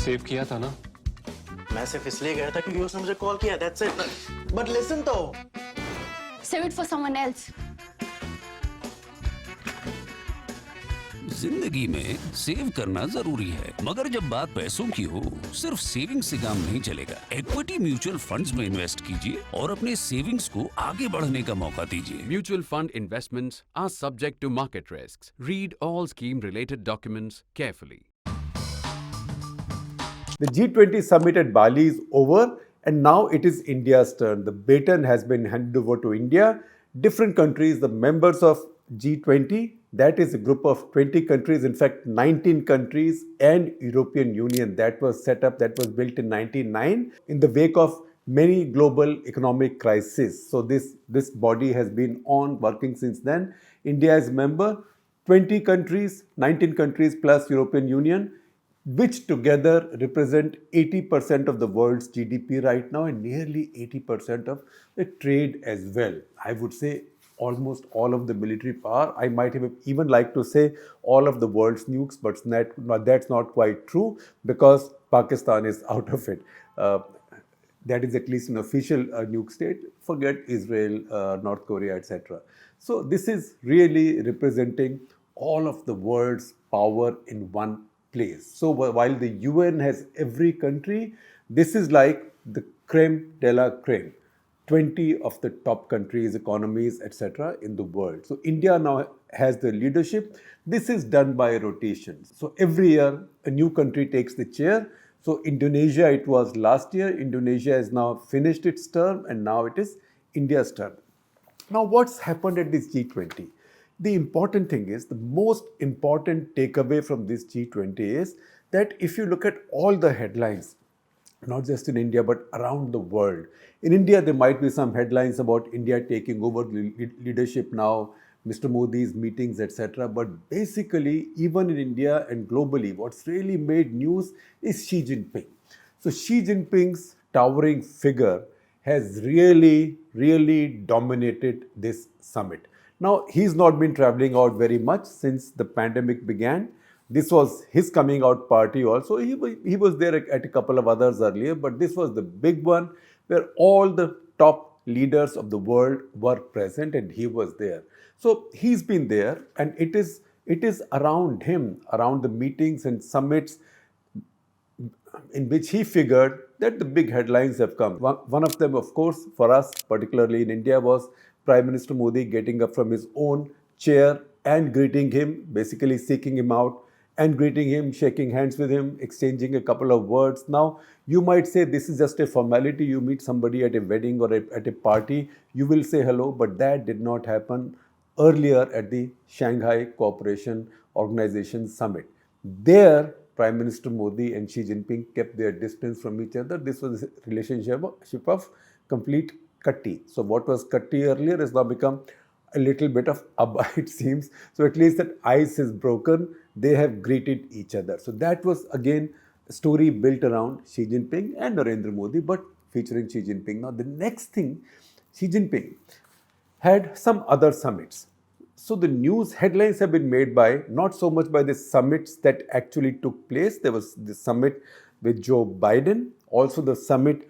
Save किया था ना? मैं सिर्फ इसलिए गया था क्योंकि उसने मुझे कॉल किया, that's it. But listen तो. Save it for someone else. जिंदगी में सेव करना जरूरी है, मगर जब बात पैसों की हो, सिर्फ सेविंग से काम नहीं चलेगा। इक्विटी म्यूचुअल फंड्स में इन्वेस्ट कीजिए और अपने सेविंग्स को आगे बढ़ने का मौका दीजिए। Mutual fund investments are subject to market risks. Read all scheme-related documents carefully. The G20 Summit at Bali is over and now it is India's turn. The baton has been handed over to India. Different countries, the members of G20, that is a group of 20 countries, in fact 19 countries and European Union that was set up, that was built in 1999 in the wake of many global economic crises. So this body has been on working since then. India is member, 20 countries, 19 countries plus European Union, which together represent 80% of the world's GDP right now and nearly 80% of the trade as well. I would say almost all of the military power. I might even like to say all of the world's nukes, but that's not quite true because Pakistan is out of it. That is at least an official nuke state. Forget Israel, North Korea, etc. So this is really representing all of the world's power in one place. So while the UN has every country, this is like the creme de la creme. 20 of the top countries, economies, etc. in the world. So India now has the leadership. This is done by rotation. So every year, a new country takes the chair. So Indonesia, it was last year. Indonesia has now finished its term and now it is India's turn. Now what's happened at this G20? The important thing is, the most important takeaway from this G20 is that if you look at all the headlines, not just in India, but around the world. In India, there might be some headlines about India taking over leadership now, Mr. Modi's meetings, etc. But basically, even in India and globally, what's really made news is Xi Jinping. So Xi Jinping's towering figure has really dominated this summit. Now, he's not been traveling out very much since the pandemic began. This was his coming out party also. He was there at a couple of others earlier, but this was the big one where all the top leaders of the world were present and he was there. So he's been there and it is around him, around the meetings and summits in which he figured that the big headlines have come. One of them, of course, for us, particularly in India, was Prime Minister Modi getting up from his own chair and greeting him, basically seeking him out and greeting him, shaking hands with him, exchanging a couple of words. Now, you might say this is just a formality. You meet somebody at a wedding or at a party, you will say hello, but that did not happen earlier at the Shanghai Cooperation Organization Summit. There, Prime Minister Modi and Xi Jinping kept their distance from each other. This was a relationship of complete Katti. So what was Katti earlier has now become a little bit of Abba, it seems. So at least that ice is broken. They have greeted each other. So that was again a story built around Xi Jinping and Narendra Modi, but featuring Xi Jinping. Now the next thing, Xi Jinping had some other summits. So the news headlines have been made by, not so much by the summits that actually took place. There was the summit with Joe Biden, also the summit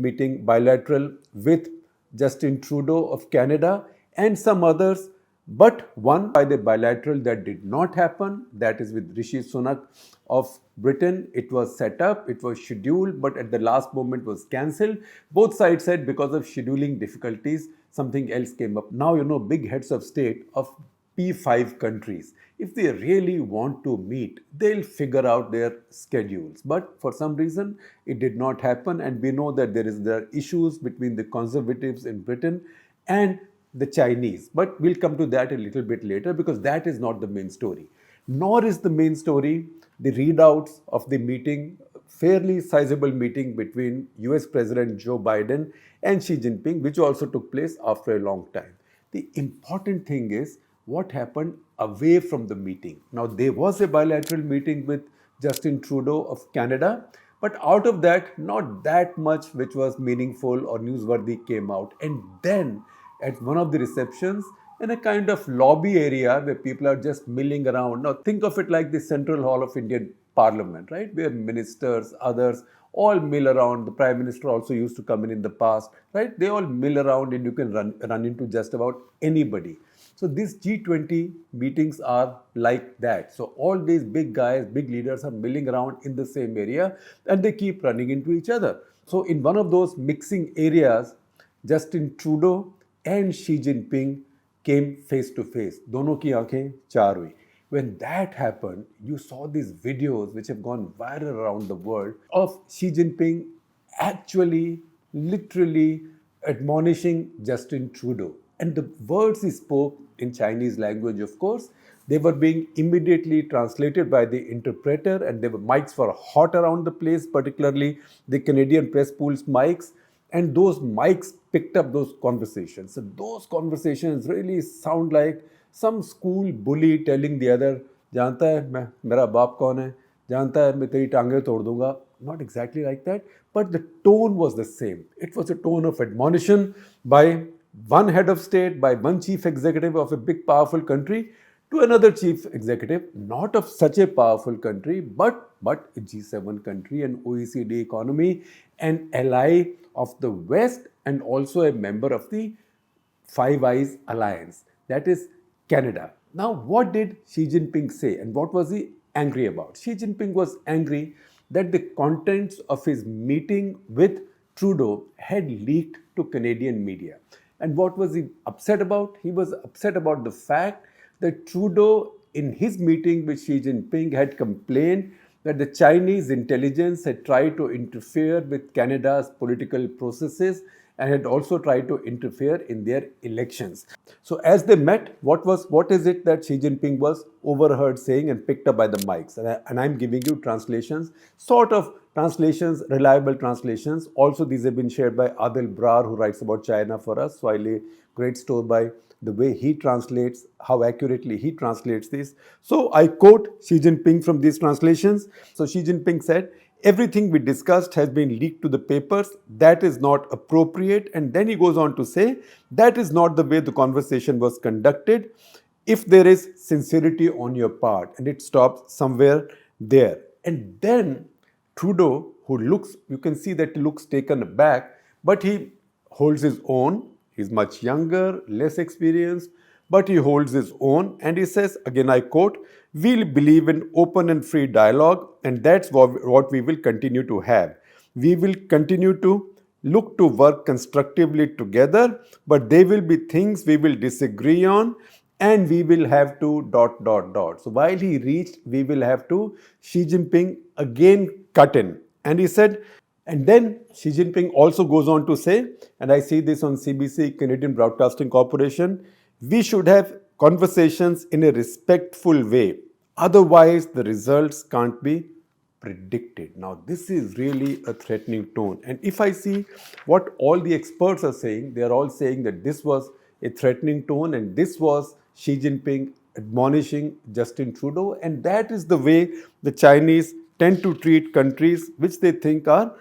meeting bilateral with Justin Trudeau of Canada and some others, but one by the bilateral that did not happen, that is with Rishi Sunak of Britain. It was set up, it was scheduled, but at the last moment was cancelled. Both sides said because of scheduling difficulties, something else came up. Now, big heads of state of P5 countries, if they really want to meet, they'll figure out their schedules. But for some reason, it did not happen. And we know that there are issues between the conservatives in Britain and the Chinese. But we'll come to that a little bit later because that is not the main story. Nor is the main story the readouts of the meeting, fairly sizable meeting between US President Joe Biden and Xi Jinping, which also took place after a long time. The important thing is what happened away from the meeting. Now, there was a bilateral meeting with Justin Trudeau of Canada, but out of that, not that much which was meaningful or newsworthy came out. And then at one of the receptions, in a kind of lobby area where people are just milling around. Now, think of it like the Central Hall of Indian parliament, right? Where ministers, others all mill around. The prime minister also used to come in the past, right? They all mill around and you can run into just about anybody. So these G20 meetings are like that. So all these big guys, big leaders are milling around in the same area and they keep running into each other. So in one of those mixing areas, Justin Trudeau and Xi Jinping came face to face. दोनों की आंखें चार हुई. When that happened, you saw these videos which have gone viral around the world of Xi Jinping actually, literally admonishing Justin Trudeau. And the words he spoke in Chinese language, of course, they were being immediately translated by the interpreter, and the mics were hot around the place, particularly the Canadian press pool's mics. And those mics picked up those conversations. So those conversations really sound like some school bully telling the other, जानता है मैं मेरा बाप कौन है, जानता है मैं तेरी टांगे तोड़ दूंगा. Not exactly like that, but the tone was the same. It was a tone of admonition by one head of state, by one chief executive of a big powerful country to another chief executive, not of such a powerful country, but a G7 country, an OECD economy, an ally of the West, and also a member of the Five Eyes Alliance, that is Canada. Now, what did Xi Jinping say and what was he angry about? Xi Jinping was angry that the contents of his meeting with Trudeau had leaked to Canadian media. And what was he upset about? He was upset about the fact that Trudeau, in his meeting with Xi Jinping, had complained that the Chinese intelligence had tried to interfere with Canada's political processes and had also tried to interfere in their elections. So as they met, what is it that Xi Jinping was overheard saying and picked up by the mics? And I'm giving you translations, sort of translations, reliable translations. Also, these have been shared by Adil Brar, who writes about China for us. So I lay great store by the way he translates, how accurately he translates this. So I quote Xi Jinping from these translations. So Xi Jinping said, everything we discussed has been leaked to the papers. That is not appropriate. And then he goes on to say, that is not the way the conversation was conducted. If there is sincerity on your part, and it stops somewhere there. And then Trudeau, who looks, you can see that he looks taken aback, but he holds his own. He's much younger, less experienced, but he holds his own. And he says, again I quote, we'll believe in open and free dialogue, and that's what we will continue to have. We will continue to look to work constructively together, but there will be things we will disagree on, and we will have to ... So while he reached, we will have to, Xi Jinping again cut in. And he said, and then Xi Jinping also goes on to say, and I see this on CBC, Canadian Broadcasting Corporation, we should have conversations in a respectful way. Otherwise, the results can't be predicted. Now, this is really a threatening tone. And if I see what all the experts are saying, they are all saying that this was a threatening tone and this was Xi Jinping admonishing Justin Trudeau. And that is the way the Chinese tend to treat countries which they think are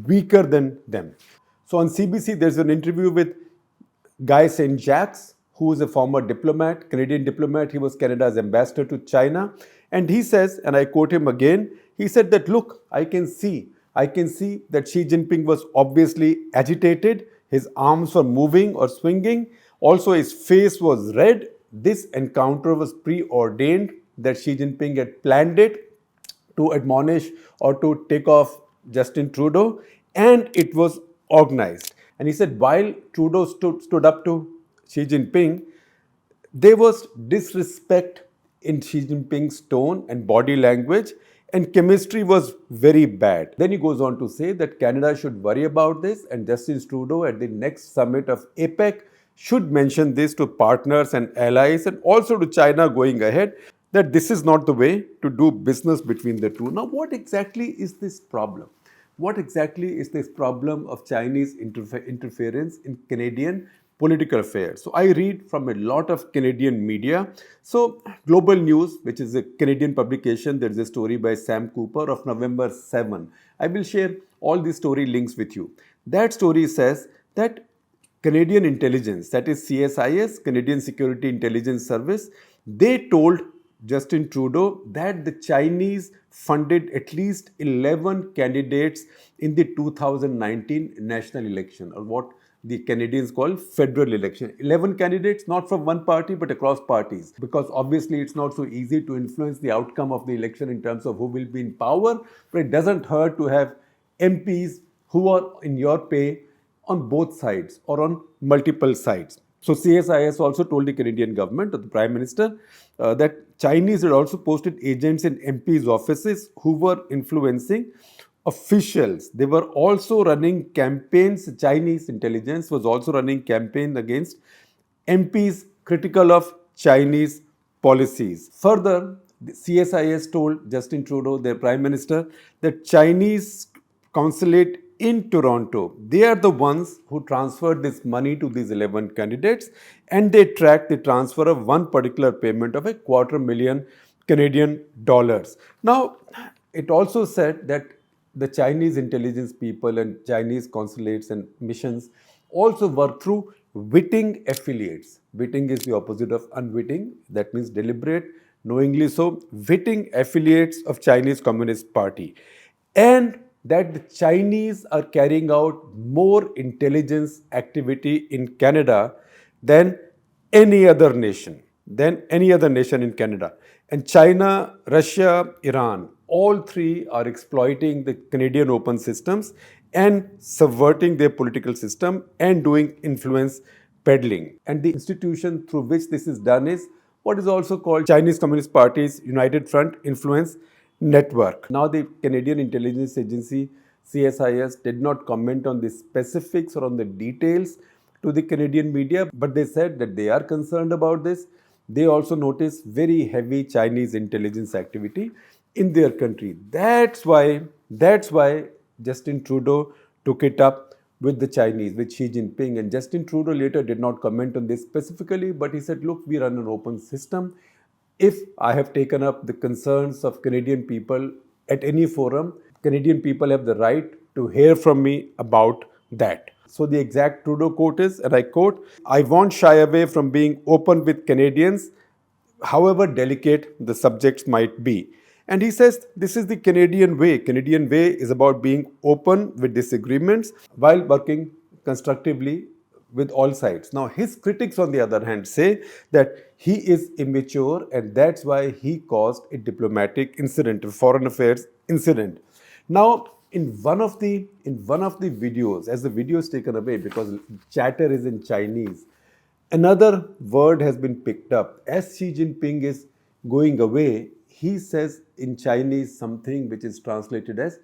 weaker than them. So on CBC, there's an interview with Guy St. Jacques, who is a former diplomat, Canadian diplomat. He was Canada's ambassador to China. And he says, and I quote him again, he said that, look, I can see that Xi Jinping was obviously agitated. His arms were moving or swinging. Also, his face was red. This encounter was preordained, that Xi Jinping had planned it to admonish or to take off Justin Trudeau, and it was organized. And he said while Trudeau stood up to Xi Jinping, there was disrespect in Xi Jinping's tone and body language, and chemistry was very bad. Then he goes on to say that Canada should worry about this, and Justin Trudeau at the next summit of APEC should mention this to partners and allies and also to China going ahead, that this is not the way to do business between the two. Now, what exactly is this problem? What exactly is this problem of Chinese interference in Canadian political affairs? So I read from a lot of Canadian media. So Global News, which is a Canadian publication, there is a story by Sam Cooper of November 7. I will share all the story links with you. That story says that Canadian intelligence, that is CSIS, Canadian Security Intelligence Service, they told Justin Trudeau that the Chinese funded at least 11 candidates in the 2019 national election, or what the Canadians call federal election. 11 candidates, not from one party, but across parties. Because obviously it's not so easy to influence the outcome of the election in terms of who will be in power, but it doesn't hurt to have MPs who are in your pay on both sides or on multiple sides. So CSIS also told the Canadian government or the Prime Minister that Chinese had also posted agents in MPs' offices who were influencing officials. They were also running campaigns. Chinese intelligence was also running campaign against MPs critical of Chinese policies. Further, the CSIS told Justin Trudeau, their Prime Minister, that Chinese consulate in Toronto, they are the ones who transferred this money to these 11 candidates, and they tracked the transfer of one particular payment of $250,000 Canadian dollars. Now, it also said that the Chinese intelligence people and Chinese consulates and missions also work through witting affiliates. Witting is the opposite of unwitting. That means deliberate, knowingly so. Witting affiliates of Chinese Communist Party. And that the Chinese are carrying out more intelligence activity in Canada than any other nation, in Canada. And China, Russia, Iran, all three are exploiting the Canadian open systems and subverting their political system and doing influence peddling. And the institution through which this is done is what is also called Chinese Communist Party's United Front Influence Network. Now, the Canadian Intelligence Agency, CSIS, did not comment on the specifics or on the details to the Canadian media, but they said that they are concerned about this. They also notice very heavy Chinese intelligence activity in their country. That's why Justin Trudeau took it up with the Chinese, with Xi Jinping. And Justin Trudeau later did not comment on this specifically, but he said, look, we run an open system. If I have taken up the concerns of Canadian people at any forum, Canadian people have the right to hear from me about that. So the exact Trudeau quote is, and I quote, "I won't shy away from being open with Canadians, however delicate the subjects might be." And he says this is the Canadian way. Canadian way is about being open with disagreements while working constructively with all sides. Now, his critics, on the other hand, say that he is immature and that's why he caused a diplomatic incident, a foreign affairs incident. Now, in one of the videos, as the video is taken away because chatter is in Chinese, another word has been picked up. As Xi Jinping is going away, he says in Chinese something which is translated as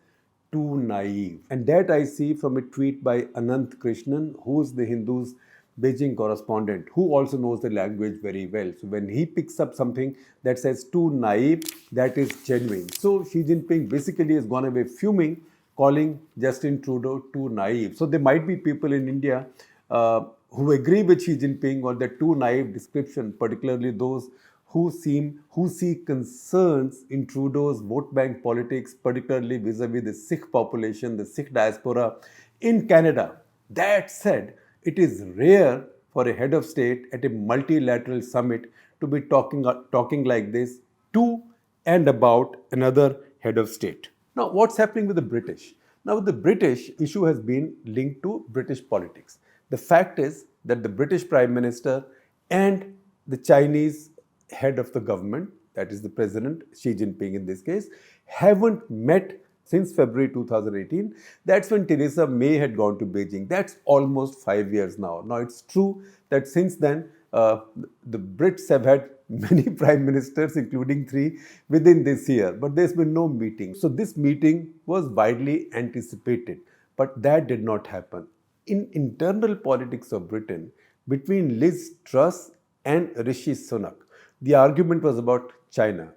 too naive. And that I see from a tweet by Anant Krishnan, who is the Hindu's Beijing correspondent, who also knows the language very well. So when he picks up something that says too naive, that is genuine. So Xi Jinping basically has gone away fuming, calling Justin Trudeau too naive. So there might be people in India who agree with Xi Jinping on the too naive description, particularly those who see concerns in Trudeau's vote bank politics, particularly vis-a-vis the Sikh population, the Sikh diaspora in Canada. That said, it is rare for a head of state at a multilateral summit to be talking like this to and about another head of state. Now, what's happening with the British? Now, the British issue has been linked to British politics. The fact is that the British Prime Minister and the Chinese head of the government, that is the President Xi Jinping in this case, haven't met since February 2018. That's when Theresa May had gone to Beijing. That's almost 5 years now. Now, it's true that since then, the Brits have had many prime ministers, including 3 within this year, but there's been no meeting. So this meeting was widely anticipated, but that did not happen. In internal politics of Britain, between Liz Truss and Rishi Sunak, the argument was about China.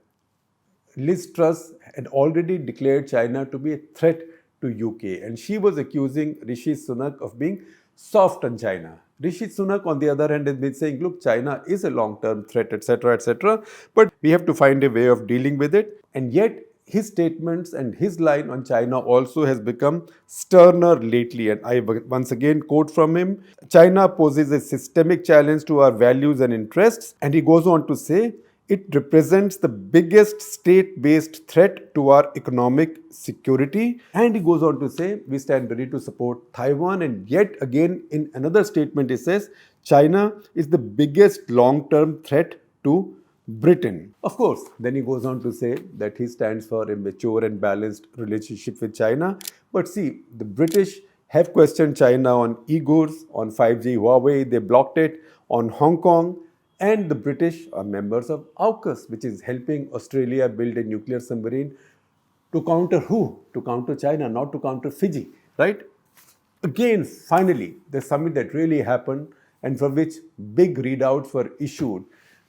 Liz Truss had already declared China to be a threat to UK, and she was accusing Rishi Sunak of being soft on China. Rishi Sunak, on the other hand, has been saying, look, China is a long-term threat, etc., but we have to find a way of dealing with it. And yet, his statements and his line on China also has become sterner lately. And I once again quote from him, "China poses a systemic challenge to our values and interests." And he goes on to say, it represents the biggest state-based threat to our economic security. And he goes on to say, we stand ready to support Taiwan. And yet again, in another statement, he says, China is the biggest long-term threat to Britain. Of course, then he goes on to say that he stands for a mature and balanced relationship with China. But see, the British have questioned China on Uyghurs, on 5G Huawei, they blocked it, on Hong Kong, and the British are members of AUKUS, which is helping Australia build a nuclear submarine to counter who? To counter China, not to counter Fiji, right? Again, finally, the summit that really happened and for which big readouts were issued,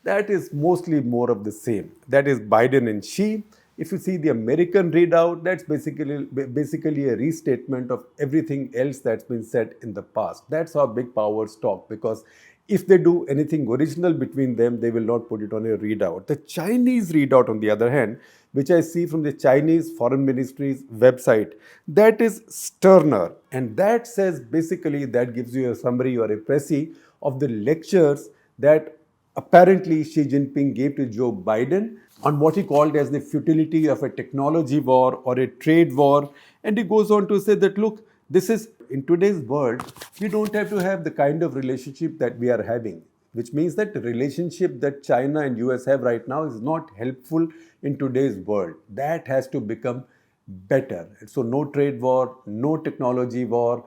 that is mostly more of the same. That is Biden and Xi. If you see the American readout, that's basically a restatement of everything else that's been said in the past. That's how big powers talk, because if they do anything original between them, they will not put it on a readout. The Chinese readout, on the other hand, which I see from the Chinese Foreign Ministry's website, that is sterner. And that says basically, that gives you a summary or a précis of the lectures that apparently Xi Jinping gave to Joe Biden on what he called as the futility of a technology war or a trade war. And he goes on to say that, look, this is, in today's world, we don't have to have the kind of relationship that we are having, which means that the relationship that China and US have right now is not helpful in today's world. That has to become better. So no trade war, no technology war,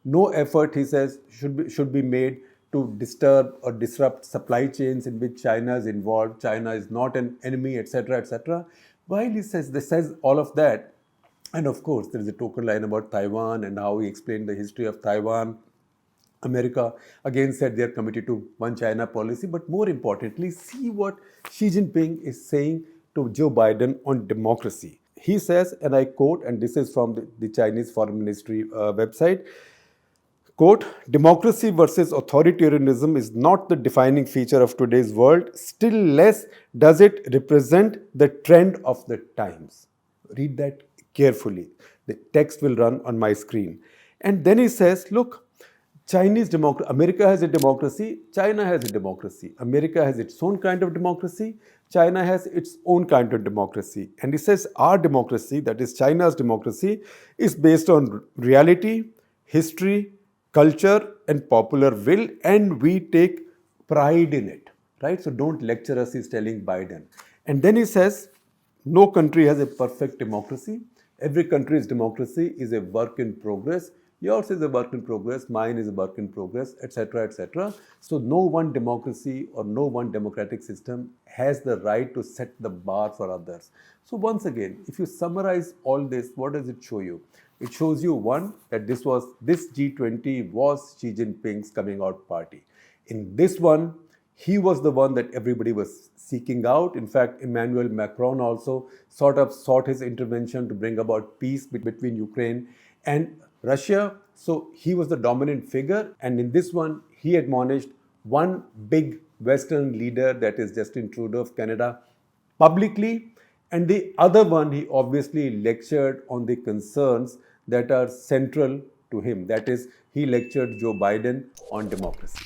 no effort, he says, should be made to disturb or disrupt supply chains in which China is involved. China is not an enemy, etc., etc. While he says all of that, and of course, there is a token line about Taiwan and how he explained the history of Taiwan. America again said they are committed to one China policy. But more importantly, see what Xi Jinping is saying to Joe Biden on democracy. He says, and I quote, and this is from the Chinese Foreign Ministry website, quote, democracy versus authoritarianism is not the defining feature of today's world. Still less does it represent the trend of the times. Read that carefully. The text will run on my screen. And then he says, look, America has a democracy, China has a democracy. America has its own kind of democracy, China has its own kind of democracy. And he says our democracy, that is China's democracy, is based on reality, history, culture, and popular will, and we take pride in it, right? So don't lecture us, he's telling Biden. And then he says, no country has a perfect democracy. Every country's democracy is a work in progress. Yours is a work in progress, mine is a work in progress, etc., etc. So no one democracy or no one democratic system has the right to set the bar for others. So once again, if you summarize all this, what does it show you? It shows you, one, that this G20 was Xi Jinping's coming out party. In this one, he was the one that everybody was seeking out. In fact, Emmanuel Macron also sort of sought his intervention to bring about peace between Ukraine and Russia. So he was the dominant figure. And in this one, he admonished one big Western leader, that is Justin Trudeau of Canada, publicly. And the other one, he obviously lectured on the concerns that are central to him. That is, he lectured Joe Biden on democracy.